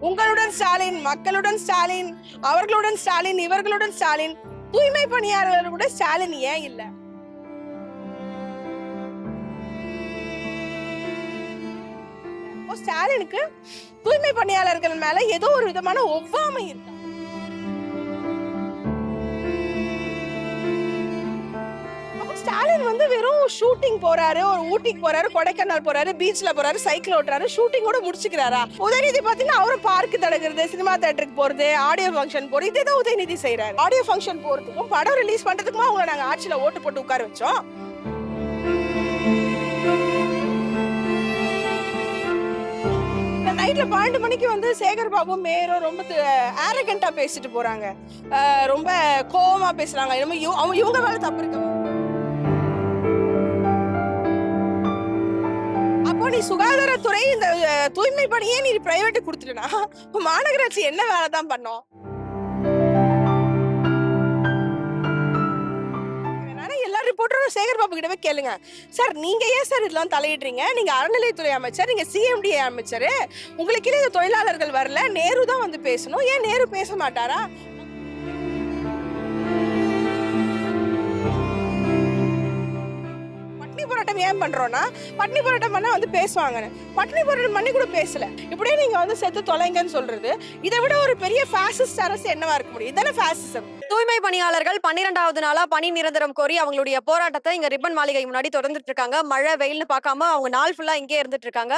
உங்களுடன் ஸ்டாலின், மக்களுடன் ஸ்டாலின், அவர்களுடன் ஸ்டாலின், இவர்களுடன் ஸ்டாலின், தூய்மை பணியாளர்கள் கூட ஸ்டாலின் ஏன் இல்ல? ஸ்டாலினுக்கு தூய்மை பணியாளர்கள் மேல ஏதோ ஒரு விதமான ஒவ்வாமை இருக்கு. ஸ்டாலின் வந்து வெறும் ஷூட்டிங் போறாரு, ஒரு ஊட்டிக்கு போறாரு, கொடைக்கானல் போறாரு, பீச்ல போறாரு, சைக்கிள் ஓட்டுறாரு, ஷூட்டிங்கோட முடிச்சுக்கிறாரா? உதயநிதி பாத்தீங்கன்னா அவரும் பார்க்கு தடகுறது, சினிமா தியேட்டருக்கு போறது, ஆடியோ ஃபங்க்ஷன் போறது, இதேதான் உதயநிதி செய்யறாரு. ஆடியோ ஃபங்க்ஷன் போறதுக்கும் படம் ரிலீஸ் பண்றதுக்குமா அவங்களை நாங்க ஆட்சியில ஓட்டு போட்டு உட்கார வச்சோம். நைட்ல 12 மணிக்கு வந்து சேகர் பாபு மேயரும் ரொம்ப ஆரகண்டா பேசிட்டு போறாங்க, ரொம்ப கோவமா பேசுறாங்க. இவங்க மேல தப்பு இருக்கு. அப்போ நீ சுகாதாரத்துறை இந்த தூய்மை பணியே நீ பிரைவேட் கொடுத்துட்டா மாநகராட்சி என்ன வேலை தான் பண்ணோம்? எல்லா ரிப்போர்ட்டரும் சேகர் பாபு கிட்டவே கேளுங்க, சார் நீங்க ஏன் சார் இதெல்லாம் தலையிடுறீங்க? நீங்க அறநிலையத்துறை அமைச்சர், நீங்க சிஎம்டிஏ அமைச்சர், உங்களுக்கு இந்த தொழிலாளர்கள் வரல, நேரு தான் வந்து பேசணும், ஏன் நேரு பேச மாட்டாரா? போராட்டம் ஏன் பண்றோம்னா, பட்னி போராட்டம் பண்ணா வந்து பேசுவாங்க, பட்னி போராட்டம் பண்ணி கூட பேசல. இப்படியே நீங்க வந்து செத்து தொலைங்கன்னு சொல்றது, இதை விட ஒரு பெரிய பாசிஸ்ட் அரசு என்னவா இருக்க முடியும்? இதானே பாசிசம். தூய்மை பணியாளர்கள் 12வது நாளா பணி நிரந்தரம் கோரி அவங்களுடைய போராட்டத்தை இங்க ரிப்பன் மாளிகை முன்னாடி தொடர்ந்துட்டு இருக்காங்க. மழை வெயில்னு பார்க்காம அவங்க நாள் ஃபுல்லா இங்கே இருந்துட்டு இருக்காங்க.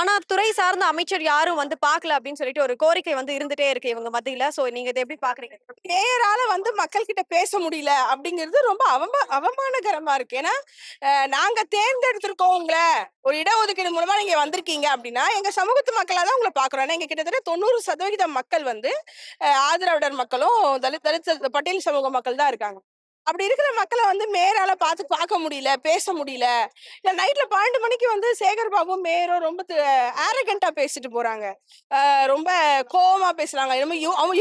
ஆனா துறை சார்ந்த அமைச்சர் யாரும் வந்து பார்க்கல அப்படின்னு சொல்லிட்டு ஒரு கோரிக்கை வந்து இருந்துட்டே இருக்கு இவங்க மத்தியில. சோ நீங்க இதை எப்படி பாக்குறீங்க? மேயரால வந்து மக்கள் கிட்ட பேச முடியல அப்படிங்கிறது ரொம்ப அவமானகரமா இருக்கு. ஏன்னா நாங்க தேர்ந்தெடுத்திருக்கோம் உங்களை, ஒரு இடஒதுக்கீடு மூலமா நீங்க வந்திருக்கீங்க அப்படின்னா எங்க சமூகத்து மக்களா தான் உங்களை பாக்குறோம். எங்க கிட்டத்தட்ட 90% மக்கள் வந்து ஆதரவாளர் மக்களும் தலித் பட்டியல் சமூக மக்கள் தான் இருக்காங்க. அப்படி இருக்கிற மக்களை வந்து மேயரால பார்க்க முடியல, பேச முடியல. இல்ல நைட்ல 12 மணிக்கு வந்து சேகர் பாபு மேயரும் ரொம்ப ஆரகண்டா பேசிட்டு போறாங்க, ரொம்ப கோவமா பேசுறாங்க.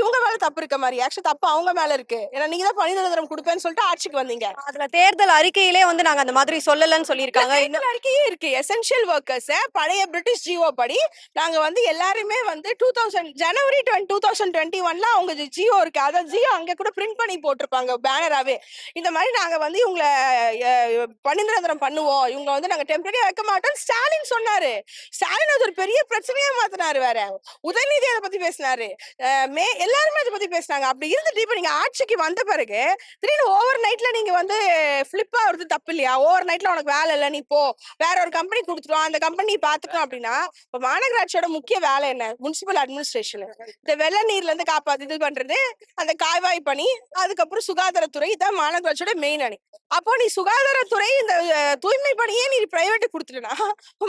இவங்க மேல தப்பு இருக்க மாதிரி, ஆக்சுவலி தப்பு அவங்க மேல இருக்கு. ஏன்னா நீங்க தான் பணி நிரந்தரம் கொடுப்பேன்னு சொல்லிட்டு ஆட்சிக்கு வந்தீங்க. அதுல தேர்தல் அறிக்கையிலே வந்து நாங்க அந்த மாதிரி சொல்லலன்னு சொல்லியிருக்காங்க. இன்னும் அறிக்கையே இருக்கு, எசென்ஷியல் ஒர்க்கர்ஸ் பழைய பிரிட்டிஷ் ஜியோ படி நாங்க வந்து எல்லாருமே வந்து ஜனவரி 2021ல அவங்க ஜியோ இருக்கு, அதாவது ஜியோ அங்க கூட பிரிண்ட் பண்ணி போட்டிருப்பாங்க பேனராவே. இந்த மாதிரி நாங்க வந்து இவங்களை பணி நிரந்தரம் பண்ணுவோம், இவங்க வந்து நாங்க டெம்பரரியா வைக்க மாட்டோம் ஸ்டாலின் சொன்னாரு. ஸ்டாலின் அது ஒரு பெரிய பிரச்சனையா மாத்தினாரு. வேற உதயநிதி அதை பத்தி பேசினாரு, எல்லாருமே அதை பத்தி பேசினாங்க. அப்படி இருந்துட்டு இப்ப நீங்க ஆட்சிக்கு வந்த பிறகு திடீர்னு ஓவர் நைட்ல நீங்க வந்து பிளிப்பா வருது தப்பு இல்லையா? ஓவர் நைட்ல உனக்கு வேலை இல்லை, நீ போ வேற ஒரு கம்பெனி கொடுத்துருவோம், அந்த கம்பெனி பாத்துக்கணும் அப்படின்னா இப்ப மாநகராட்சியோட முக்கிய வேலை என்ன? முனிசிபல் அட்மினிஸ்ட்ரேஷன், இந்த வெள்ள நீர்ல இருந்து காப்பாத்து இது பண்றது, அந்த காய்வாய் பணி, அதுக்கப்புறம் சுகாதாரத்துறை, இதான் மாநகராட்சியோட மெயின் அணி. அப்போ நீ சுகாதாரத்துறை இந்த தூய்மை பணியே நீ பிரைவேட் கொடுத்துட்டா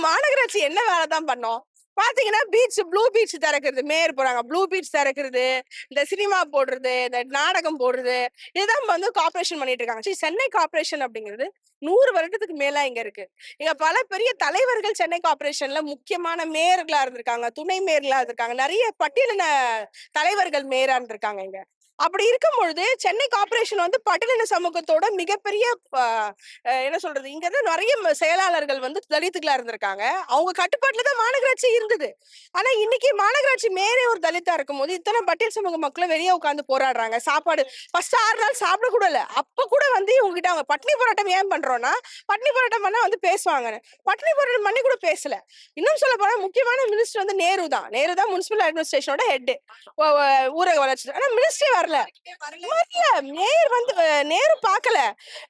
மாநகராட்சி என்ன வேலை தான் பண்ணோம்? பாத்தீங்கன்னா பீச், ப்ளூ பீச் திறக்கிறது, மேயர் போறாங்க, ப்ளூ பீச் திறக்கிறது, இந்த சினிமா போடுறது, இந்த நாடகம் போடுறது, இதுதான் வந்து கார்பரேஷன் பண்ணிட்டு இருக்காங்க. சென்னை கார்பரேஷன் அப்படிங்கிறது 100 வருடத்துக்கு மேல இங்க இருக்கு. இங்க பல பெரிய தலைவர்கள் சென்னை கார்பரேஷன்ல முக்கியமான மேயர்களா இருந்திருக்காங்க, துணை மேயர்களா இருந்திருக்காங்க, நிறைய பட்டியலின தலைவர்கள் மேயரா இருந்திருக்காங்க இங்க. அப்படி இருக்கும் பொழுது சென்னை கார்பரேஷன் வந்து பட்டியலின சமூகத்தோட மிகப்பெரிய என்ன சொல்றது, இங்க இருந்து நிறைய செயலாளர்கள் வந்து தலித்துகளா இருந்திருக்காங்க. அவங்க கட்டுப்பாட்டுல தான் மாநகராட்சி இருந்தது. ஆனா இன்னைக்கு மாநகராட்சி மேலே ஒரு தலித்தா இருக்கும் போது இத்தனை பட்டியல் சமூக மக்களும் வெளியே உட்காந்து போராடுறாங்க. சாப்பாடு ஃபர்ஸ்ட் 6 நாள் சாப்பிட கூட இல்ல. அப்ப கூட வந்து இவங்க கிட்ட அவங்க பட்னி போராட்டம் ஏன் பண்றோம்னா, பட்னி போராட்டம் பண்ணா வந்து பேசுவாங்க, பட்னி போராட்டம் பண்ணி கூட பேசல. இன்னும் சொல்ல போனா முக்கியமான மினிஸ்டர் வந்து நேரு தான் முனிசிபல் அட்மினிஸ்ட்ரேஷனோட ஹெட், ஊரக வளர்ச்சி. ஆனா மினிஸ்டரே வரல. மேயர் வந்து நேரு பார்க்கல,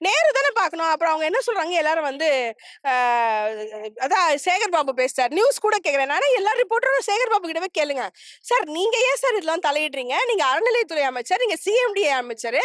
நேரு தானே பார்க்கணும். அப்புறம் அவங்க என்ன சொல்றாங்க, எல்லாரும் வந்து அதான் சேகர் பாபு பேசுறாரு, நியூஸ் கூட கேக்குறேன். ஆனா எல்லா ரிப்போர்ட்டரும் சேகர் பாபு கிட்டவே கேளுங்க, சார் நீங்க ஏன் சார் இதெல்லாம் தலையிடுறீங்க? நீங்க அறநிலையத்துறை அமைச்சர், நீங்க சிஎம்டிஏ அமைச்சர்,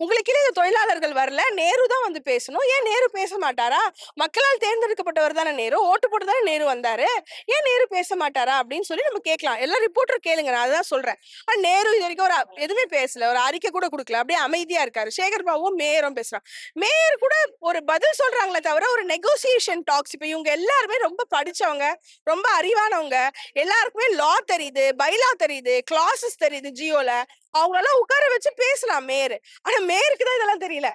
உங்களுக்கு இந்த தொழிலாளர்கள் வரல, நேரு தான் வந்து பேசணும், ஏன் நேரு பேச மாட்டாரா? மக்களால் தேர்ந்தெடுக்கப்பட்டவர் தானே நேரு, ஓட்டு போட்டு தானே நேரு வந்தாரு, ஏன் நேரு பேச மாட்டாரா அப்படின்னு சொல்லி நம்ம கேட்கலாம். எல்லா ரிப்போர்ட்டர் கேளுங்க, நான் அதான் சொல்றேன். ஆனா நேரு இது வரைக்கும் எதுவுமே பேசல, ஒரு அறிக்கை கூட கொடுக்கல, அப்படியே அமைதியா இருக்காரு. சேகர் பாபுவும் மேயரும் பேசுறாங்க. மேயர் கூட ஒரு பதில் சொல்றாங்களே தவிர ஒரு நெகோசியேஷன் டாக்ஸ். இப்ப இவங்க எல்லாருமே ரொம்ப படிச்சவங்க, ரொம்ப அறிவானவங்க, எல்லாருக்குமே லா தெரியுது, பைலா தெரியுது, கிளாஸஸ் தெரியுது ஜியோல. அவங்களெல்லாம் உட்கார வச்சு பேசலாம் மேயர். ஆனா மேயருக்கு தான் இதெல்லாம் தெரியல.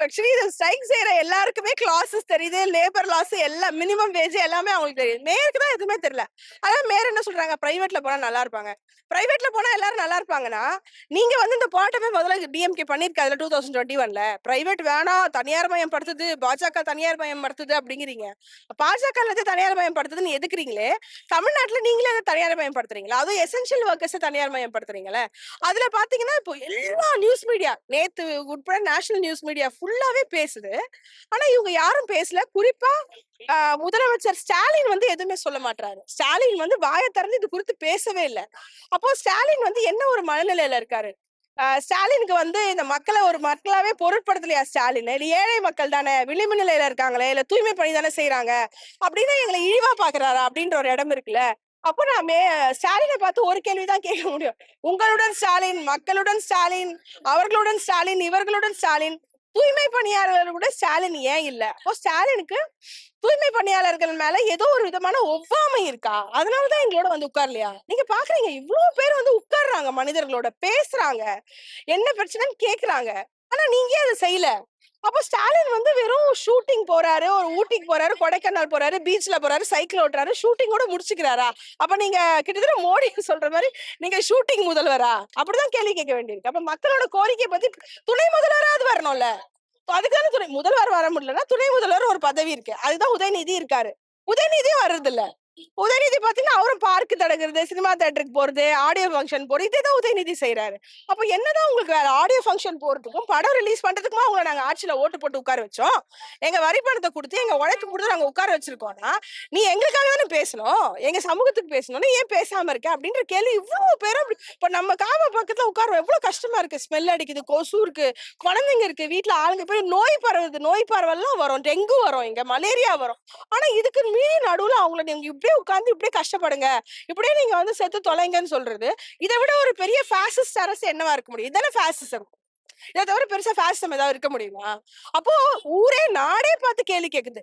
ஆக்சுவலி இது ஸ்ட்ரைக் செய்யற எல்லாருக்குமே கிளாஸஸ் தெரியுது, லேபர் லாஸ் எல்லாம், மினிமம் வேஜ் எல்லாமே அவங்களுக்கு தெரியுது. மேயருக்கு தான் எதுவுமே தெரியல. அதான் மேயர் என்ன சொல்றாங்க, பிரைவேட்ல போனா நல்லா இருப்பாங்க. பிரைவேட்ல போனா எல்லாரும் நல்லா இருப்பாங்கன்னா, நீங்க வந்து இந்த போராட்டமே முதல்ல டிஎம்கே பண்ணிருக்காதுல 2021ல. பிரைவேட் வேணாம், தனியார் மயம் படுத்துது, பாஜக தனியார் மயம் படுத்துது அப்படிங்கிறீங்க. பாஜக தனியார் மயம் படுத்துதுன்னு எதுக்குறீங்களே, தமிழ்நாட்டுல நீங்களே அதை தனியார் மயம் படுத்துறீங்களா? அதுவும் எசென்ஷியல் ஒர்க்கர்ஸ் தனியார் மயம் படுத்துறீங்களே. அதுல பாத்தீங்கன்னா இப்போ எல்லா நியூஸ் மீடியா நேத்து உட்பட நேஷனல் நியூஸ் மீடியா ஃபுல்லாவே பேசுது. ஆனா இவங்க யாரும் பேசல. குறிப்பா முதலமைச்சர் ஸ்டாலின் வந்து எதுவுமே சொல்ல மாட்டாரு. ஸ்டாலின் வந்து வாயை திறந்து இது குறித்து பேசவே இல்லை. அப்போ ஸ்டாலின் வந்து என்ன ஒரு மனநிலையில இருக்காரு? ஸ்டாலினுக்கு வந்து இந்த மக்களை ஒரு மக்களாவே பொருட்படுத்தலையா ஸ்டாலின்? இல்ல ஏழை மக்கள் தானே, விளிம்பு நிலையில இருக்காங்களே, இல்ல தூய்மை பணி தானே செய்யறாங்க அப்படின்னு எங்களை இழிவா பாக்குறாரா அப்படின்ற ஒரு இடம் இருக்குல்ல. அப்போ நான் ஸ்டாலினை பார்த்து ஒரு கேள்விதான் கேட்க முடியும். உங்களுடன் ஸ்டாலின், மக்களுடன் ஸ்டாலின், அவர்களுடன் ஸ்டாலின், இவர்களுடன் ஸ்டாலின், தூய்மை பணியாளர்களுடன் ஸ்டாலின் ஏன் இல்ல? அப்போ ஸ்டாலினுக்கு தூய்மை பணியாளர்கள் மேல ஏதோ ஒரு விதமான ஒவ்வாமை இருக்கா? அதனாலதான் எங்களோட வந்து உட்கார்லையா? நீங்க பாக்குறீங்க இவ்வளவு பேர் வந்து உட்கார்றாங்க, மனிதர்களோட பேசுறாங்க, என்ன பிரச்சனைன்னு கேக்குறாங்க. ஆனா நீங்க அதை செய்யல. அப்போ ஸ்டாலின் வந்து வெறும் ஷூட்டிங் போறாரு, ஒரு ஊட்டிக்கு போறாரு, கொடைக்கானல் போறாரு, பீச்ல போறாரு, சைக்கிள் ஓட்டுறாரு, ஷூட்டிங்கோட முடிச்சுக்கிறாரா? அப்ப நீங்க கிட்டத்தட்ட மோடி சொல்ற மாதிரி நீங்க ஷூட்டிங் முதல்வரா? அப்படிதான் கேள்வி கேட்க வேண்டியிருக்கு. அப்ப மக்களோட கோரிக்கை பத்தி துணை முதல்வராவது வரணும்ல. அதுக்கான துணை முதல்வர் வர முடியலன்னா துணை முதல்வர் ஒரு பதவி இருக்கு. அதுதான் உதயநிதி இருக்காரு. உதயநிதியும் வர்றது இல்ல. உதயநிதி பாத்தீங்கன்னா அவரும் பார்க் தடங்குறது, சினிமா தியேட்டருக்கு போறது, ஆடியோ ஃபங்க்ஷன் போறது, இதேதான் உதயநிதி செய்யறாரு. அப்ப என்னதான் உங்களுக்கு வேற? ஆடியோ ஃபங்க்ஷன் போறதுக்கும் படம் ரிலீஸ் பண்றதுக்குமா உங்களை நாங்க ஆட்சியில ஓட்டு போட்டு உட்கார வச்சோம்? எங்க வரி பணத்தை கொடுத்து எங்க உழைப்பு கொடுத்து நாங்க உட்கார வச்சிருக்கோம்னா நீ எங்களுக்காக தானே பேசணும், எங்க சமூகத்துக்கு பேசணும்னு ஏன் பேசாம இருக்க அப்படின்ற கேள்வி இவ்வளவு பேரும். இப்ப நம்ம காவ பக்கத்துல உட்கார எவ்வளவு கஷ்டமா இருக்கு. ஸ்மெல் அடிக்குது, கொசு இருக்கு, குழந்தைங்க இருக்கு, வீட்டுல ஆளுங்க போய் நோய் பரவுது, நோய் பரவல்லாம் வரும், டெங்கு வரும், இங்க மலேரியா வரும். ஆனா இதுக்கு மீறி நடுவுல அவங்கள நீங்க இப்படியே உட்கார்ந்து இப்படியே கஷ்டப்படுங்க, இப்படியே நீங்க வந்து செத்து தொலைங்கன்னு சொல்றது, இதை விட ஒரு பெரிய பாசிஸ்ட் அரசு என்னவா இருக்க முடியும்? இதானே பாசிசம். இதை தவிர பெருசா பாசிசம் ஏதாவது இருக்க முடியுமா? அப்போ ஊரே நாடே பார்த்து கேள்வி கேக்குது.